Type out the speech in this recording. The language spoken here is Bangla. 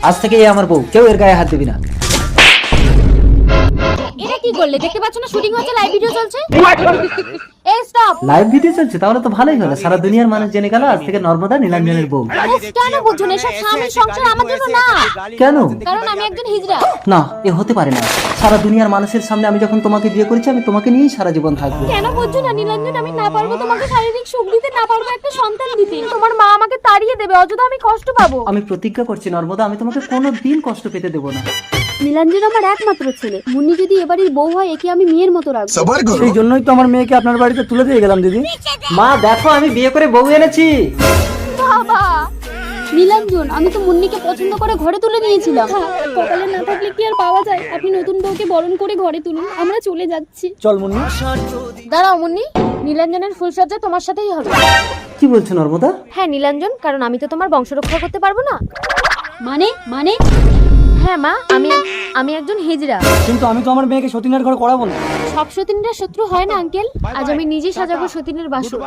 আজ থেকে এই আমার বউ, কেউ এর গায়ে হাত দিবি না। এটা কি করলে? দেখতে পাচ্ছ না শুটিং হচ্ছে, লাইভ ভিডিও চলছে। এই স্টপ। লাইভ ভিডিও চলছে? তাহলে তো ভালোই হলো, সারা দুনিয়ার মানুষ জেনে গেল আজ থেকে নর্মদা নীলাঞ্জনের বউ। কেন বুঝছো না? এসব স্বামী সংসার আমার জন্য না। কেন? কারণ আমি একজন হিজড়া। না, এ হতে পারে না। সারা দুনিয়ার মানুষের সামনে আমি যখন তোমাকে বিয়ে করেছি, আমি তোমাকে নিয়েই সারা জীবন থাকবো। কেন বুঝছো না নীলাঞ্জন? আমি না পারবো তোমাকে শারীরিক সুখ দিতে, না পারবো একটা সন্তান দিতে। তোমার মা আমাকে তাড়িয়ে দেবে, অযথা আমি কষ্ট পাবো। আমি প্রতিজ্ঞা করছি নর্মদা, আমি তোমাকে কোনোদিন কষ্ট পেতে দেবো না। নীলাঞ্জন আমার একমাত্র ছেলে। মুন্নি যদি এবারের বউ হয়, একে আমি মেয়ের মতো রাখবো। সেই জন্যই তো আমার মেয়েকে আপনার বাড়িতে তুলে দিয়ে গেলাম দিদি। মা দেখো, আমি বিয়ে করে বউ এনেছি। বাবা নীলাঞ্জন, আমি তো মুন্নিকে পছন্দ করে ঘরে তুলে নিয়েছিলাম। কপালে না থাকলে কি আর পাওয়া যায়? আপনি নতুন বউকে বরণ করে ঘরে তুলুন, আমরা চলে যাচ্ছি। চল মুন্নি। দাঁড়াও মুন্নি, নীলাঞ্জনের ফুলসজ্জা তোমার সাথেই হবে। কি বলছো নর্মদা? হ্যাঁ নীলাঞ্জন, কারণ আমি তো তোমার বংশ রক্ষা করতে পারবো না। মানে মানে হ্যাঁ মা, আমি একজন হিজড়া। কিন্তু আমি তো আমার মেয়েকে সতীনের ঘরে করাবো না। সব সতীনরা শত্রু হয় না আঙ্কেল। আজ আমি নিজে সাজাবো সতীনের বাসর।